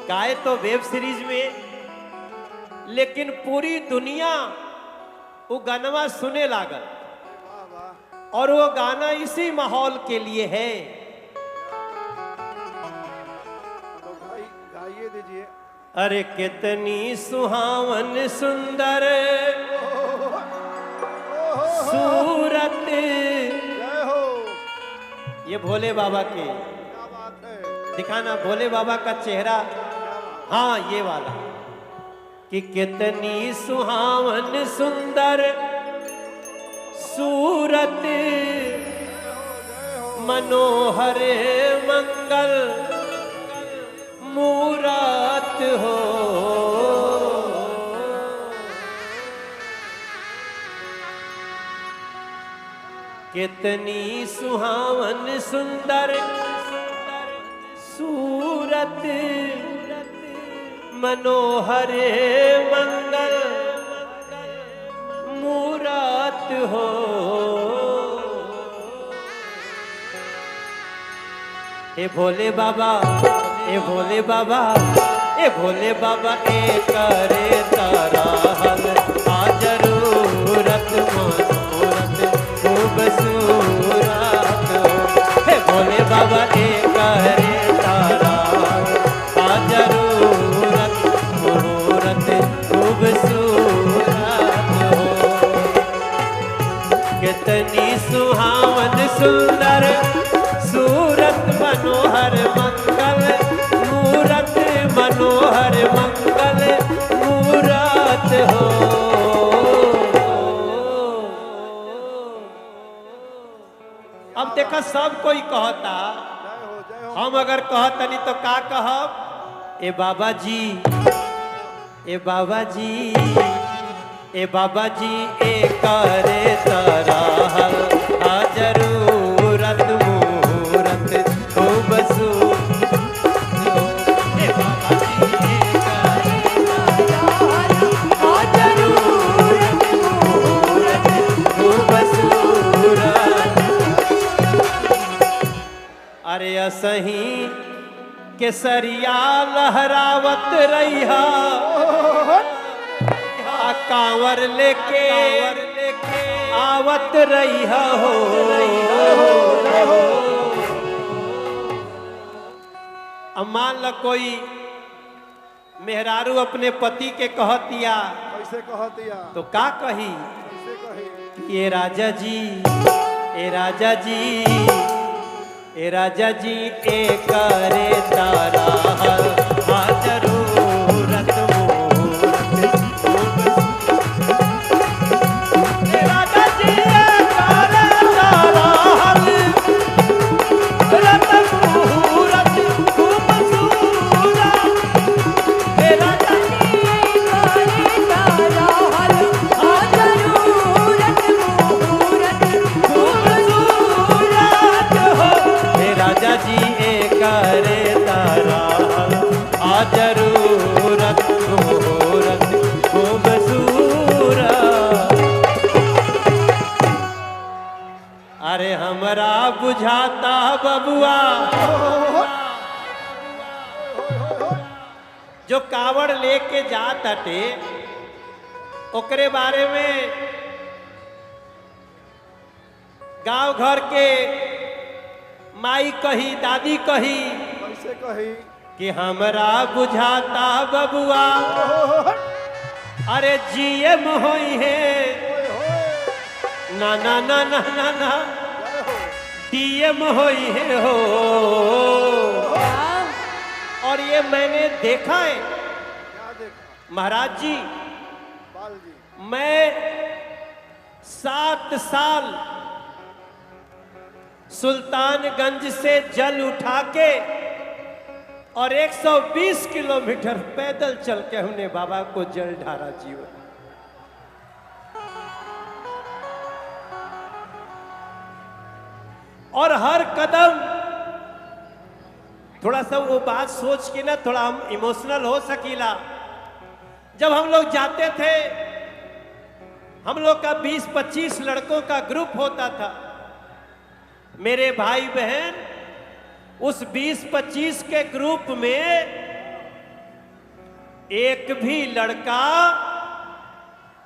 गाए तो web series में, लेकिन पूरी दुनिया वो गाना सुने लागल। और वो गाना इसी माहौल के लिए है। तो गाइए दीजिए। अरे कितनी सुहावन सुंदर सूरत। जय हो। ये भोले बाबा के, क्या बात है। दिखाना भोले बाबा का चेहरा। हाँ ये वाला कि कितनी सुहावन सुंदर सूरत, मनोहर मंगल मूरत हो। कितनी सुहावन सुंदर सूरत, मनोहर मंगल मूरत हो। ए भोले बाबा, ए भोले बाबा, ए भोले बाबा ए करे तारा हल आ जरूरत मनोरथ खूबसूरत हो। ए भोले बाबा ए करे तारा आ जरूरत मनोरथ खूबसूरत हो। कितनी सुहावन सुंदर सूरत, मनोहर मंगल मूरत, मनोहर मंगल मूरत हो। अब देखा सब कोई कहता, जय हो जय हो। हम अगर कहतनी तो का कहब? ए बाबा जी, ए बाबा जी, ए बाबा जी ए करे तारा हल आ जरूरत मूरत खूबसूरत हो। ए बाबा जी ए करे तारा हल आ जरूरत मूरत खूबसूरत। अरे असही केसरिया लहरावत रहिहा, कांवर लेके आवत रहिहा हो। अब मान ल कोई मेहरारू अपने पति के कहतिया कैसे कहतिया। तो का कही? कैसे कही। ये राजा जी, ए राजा जी, ए राजा जी ए करे तारा हल आ जरूरत मूरत। ए राजा जी ए करे तारा हल रत मूरत खूबसूरत। ए राजा जी ए करे तारा हल आ जरूरत मूरत खूबसूरत हो। हे राजा जी ए करे तारा आ जरूरत मूरत खूबसूरत। अरे हमरा बुझाता बबुआ जो कावड़ लेके जात हटे ओकरे बारे में गांव घर के माई कही, दादी कही कैसे कही। कि हमरा बुझाता बबुआ अरे जिए मोही है ना ना ना ना ना ना डीएम होई है हो। और ये मैंने देखा है क्या देखा। महाराज जी, बाल जी। मैं 7 साल सुल्तानगंज से जल उठा के और 120 किलोमीटर पैदल चल के हमने बाबा को जल ढारा जीवन। और हर कदम थोड़ा सा वो बात सोच के ना थोड़ा हम इमोशनल हो सकीला। जब हम लोग जाते थे, हम लोग का 20-25 लड़कों का ग्रुप होता था। मेरे भाई बहन उस 20-25 के ग्रुप में एक भी लड़का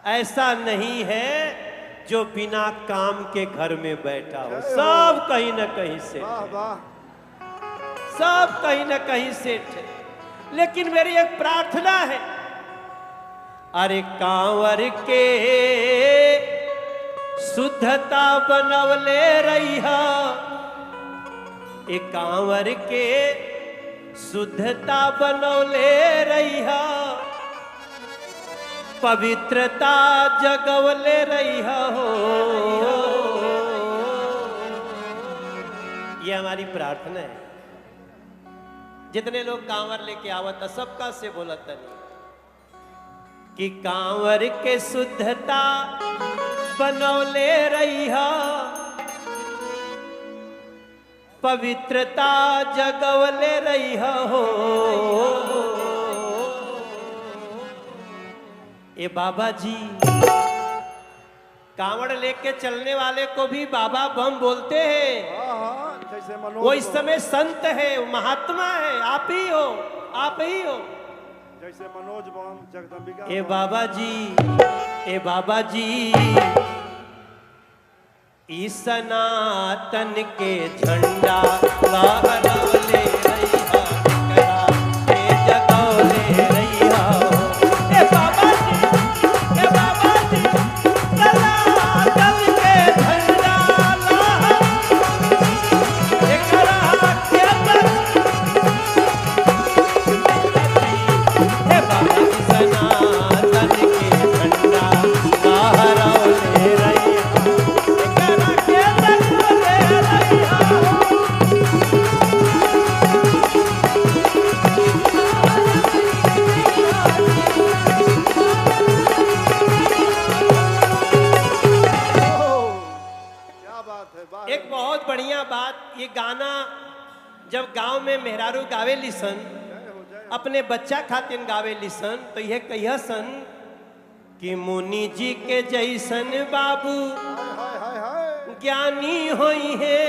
ऐसा नहीं है जो बिना काम के घर में बैठा हो। सब कहीं ना कहीं से, वाह वाह, सब कहीं ना कहीं से थे। लेकिन मेरी एक प्रार्थना है, अरे कांवर के शुद्धता बनवले रही है, एक कांवर के शुद्धता बनवले रही है, पवित्रता जगवले रही हो। ये हमारी प्रार्थना है। जितने लोग कांवर लेके आवत सबका से बोलत नहीं कि कांवर के शुद्धता बनवले रही हो, पवित्रता जगवले रही हो। ए बाबा जी, कांवड़ लेके चलने वाले को भी बाबा बम बोलते हैं। हाँ हाँ, जैसे मनोज वो इस समय संत है, महात्मा है, आप ही हो, आप ही हो। जैसे मनोज बम, जगदम्बिका ए बम। बाबा जी, ए बाबा जी, इस सनातन के झंडा लहरावले रहिया, करा के जगवले रहिया। ए बाबा जी, ए बाबा जी, सनातन के झंडा लहरावले करा के ए बाबा जी, सनातन के झंडा लहरावले रहिया। एक बहुत बढ़िया बात, ये गाना जब गांव में मेहरारू गावे लिसन, अपने बच्चा खातिर गावे लिसन, तो यह कहिया सन कि मुनि जी के जैसन बाबू हाय हाय हाय, ज्ञानी होई है,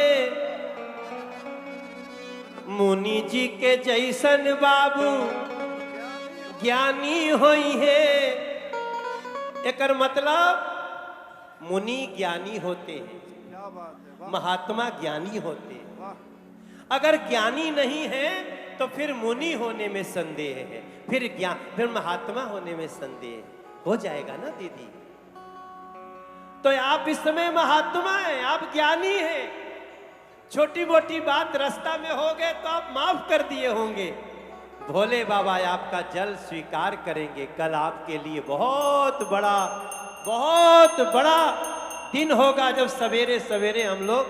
मुनि जी के जैसन बाबू ज्ञानी होई है। एकर मतलब मुनि ज्ञानी होते हैं, क्या बात है, वाह महात्मा ज्ञानी होते हैं। वाह, अगर ज्ञानी नहीं है तो फिर मुनि होने में संदेह है, फिर महात्मा होने में संदेह हो जाएगा ना दीदी। तो आप इस समय महात्मा हैं, आप ज्ञानी हैं। छोटी मोटी बात रास्ता में हो गए तो आप माफ कर दिए होंगे, भोले बाबा आपका जल स्वीकार करेंगे। कल आपके लिए बहुत बड़ा दिन होगा, जब सवेरे सवेरे हम लोग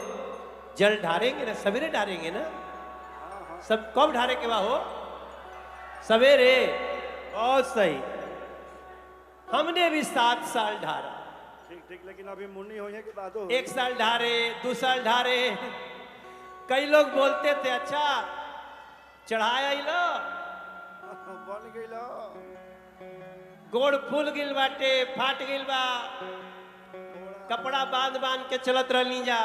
जल ढारेंगे ना। सवेरे ढारेंगे ना, सब कब ढारे के बाद हो? सवेरे। बहुत सही, हमने भी 7 साल ढारा। ठीक ठीक, लेकिन अभी मुन्नी होने के बाद 1 साल ढारे, 2 साल ढारे। कई लोग बोलते थे अच्छा चढ़ाया ही लो, बन गई लो, गोड़ फूल गिल बाटे, फाट गिल बा, कपड़ा बांध बांध के चलत रहनी जा।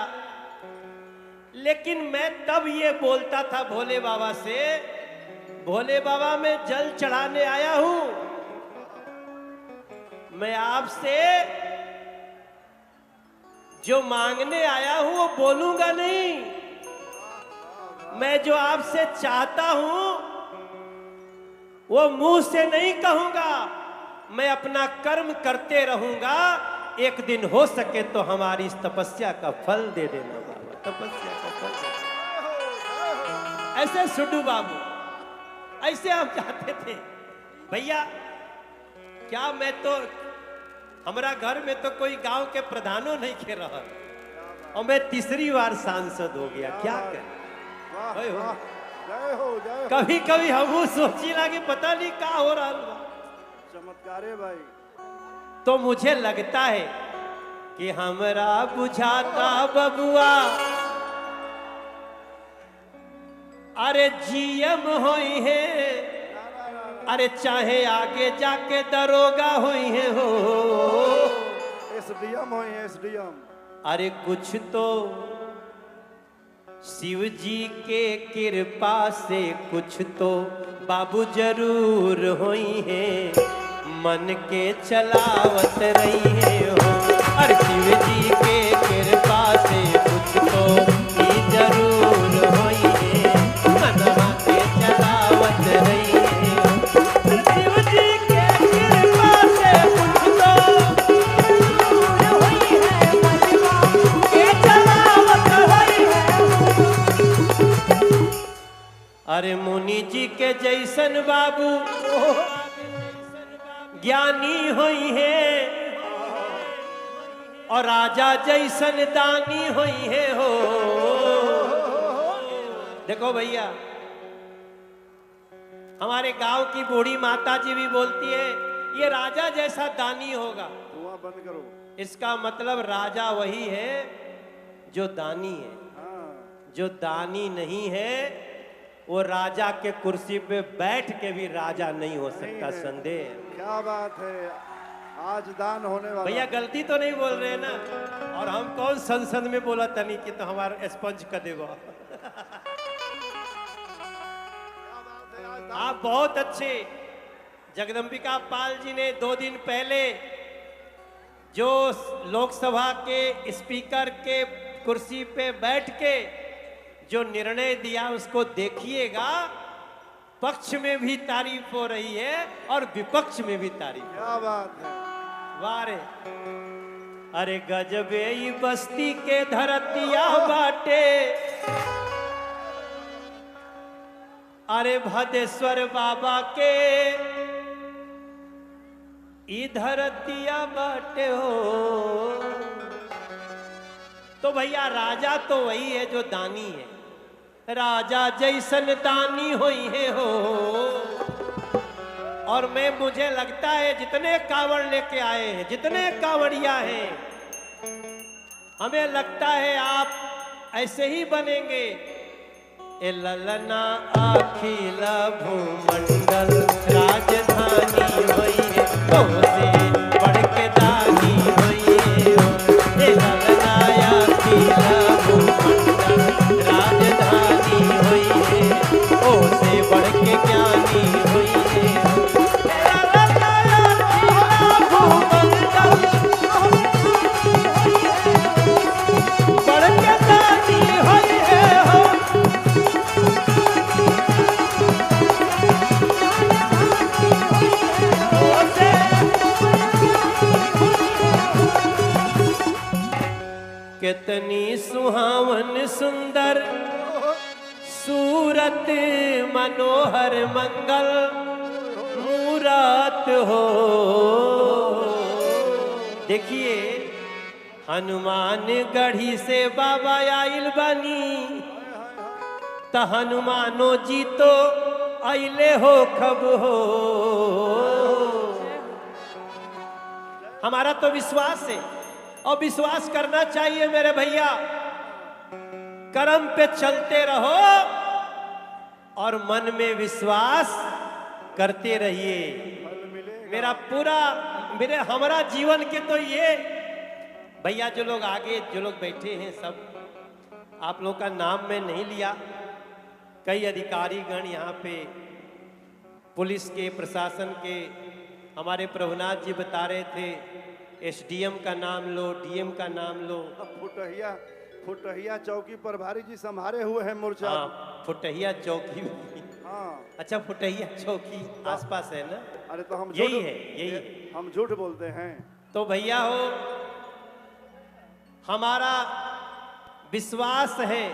लेकिन मैं तब ये बोलता था भोले बाबा से, भोले बाबा मैं जल चढ़ाने आया हूं, मैं आपसे जो मांगने आया हूं वो बोलूंगा नहीं। मैं जो आपसे चाहता हूं वो मुंह से नहीं कहूंगा, मैं अपना कर्म करते रहूंगा। एक दिन हो सके तो हमारी इस तपस्या का फल दे देना बाबा, तपस्या का फल दे देना। ऐसे सुड्डू बाबू, ऐसे हम चाहते थे भैया। क्या मैं तो, हमारा घर में तो कोई गांव के प्रधानों नहीं खे रहा, और मैं तीसरी बार सांसद हो गया। क्या कर, वाह जय हो। वाह, जय हो जय हो। कभी कभी हम सोची लगे पता नहीं क्या हो रहा है। चमत्कार है भाई। तो मुझे लगता है कि हमरा बुझाता बबुआ अरे जीएम होई है, अरे चाहे आगे जाके दरोगा होई है हो। एसडीएम हो, एसडीएम। अरे कुछ तो शिव जी के कृपा से कुछ तो बाबू जरूर होई है, मन के चलावत रही है हो। और शिव जी के कृपा से कुछ तो ही जरूर होई है, मनवा के चलावत रही है हो। शिव जी के कृपा से कुछ तो जरूर होई है, मनवा के चलावत रही है। अरे मुनि जी के जैसन बाबू ज्ञानी होई है, और राजा जैसन दानी होई है हो। देखो भैया, हमारे गांव की बूढ़ी माता जी भी बोलती है ये राजा जैसा दानी होगा। धुआं बंद करो। इसका मतलब राजा वही है जो दानी है। हाँ, जो दानी नहीं है वो राजा के कुर्सी पे बैठ के भी राजा नहीं हो सकता। नहीं है। संदेह क्या बात है, आज दान होने वाला। भैया गलती तो नहीं बोल रहे ना। और हम कौन संसद में बोला तनी कि तो हमारा स्पंज कर देगा। क्या बात है, आज दान। आप बहुत अच्छे। जगदम्बिका पाल जी ने 2 दिन पहले जो लोकसभा के स्पीकर के कुर्सी पे बैठ के जो निर्णय दिया उसको देखिएगा। पक्ष में भी तारीफ हो रही है और विपक्ष में भी तारीफ। क्या बात है। वारे अरे गजबे ई बस्ती के धरतिया बाटे, अरे भदेश्वर बाबा के ई धरतिया बाटे हो। तो भैया राजा तो वही है जो दानी है, राजा जैसन दानी होई है हो। और मुझे लगता है जितने कांवड़ लेके आए हैं, जितने कांवड़िया हैं, हमें लगता है आप ऐसे ही बनेंगे। ए ललना अखिल भूमंडल राजधानी होई है, तो से बढ़ के दानी होई है। ए ललना अखिल भूमंडल राजधानी होई है, ओ से बढ़ के ज्ञानी होई है। कितनी सुहावन सुंदर सूरत मनोहर मंगल मूरत हो। देखिए हनुमान गढ़ी से बाबा आइल बनी, त हनुमानो जी तो आइले हो खब हो। हमारा तो विश्वास है और विश्वास करना चाहिए मेरे भैया। कर्म पे चलते रहो और मन में विश्वास करते रहिए। फल मिलेगा। मेरा पूरा हमारा जीवन के तो ये भैया, जो लोग आगे जो लोग बैठे हैं सब, आप लोग का नाम मैं नहीं लिया। कई अधिकारी गण यहाँ पे पुलिस के, प्रशासन के, हमारे प्रभुनाथ जी बता रहे थे एसडीएम का नाम लो, डीएम का नाम लो। फुटहिया चौकी पर भारी जी संभारे हुए हैं मोर्चा। हाँ, फुटहिया चौकी। हाँ। अच्छा, फुटहिया चौकी आसपास है ना? अरे तो हम यही है, यही है। हम झूठ बोलते हैं। तो भैया हो, हमारा विश्वास है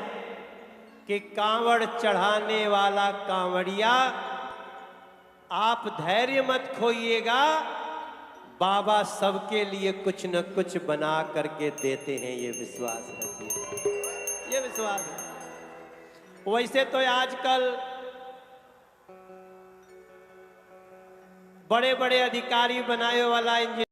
कि कांवड़ चढ़ाने वाला कांवड़िया, आप धैर्य मत खोइएगा। बाबा सबके लिए कुछ न कुछ बना करके देते हैं, ये विश्वास रखिए, ये विश्वास है। वैसे तो आजकल बड़े बड़े अधिकारी बनाए वाला इंजीनियर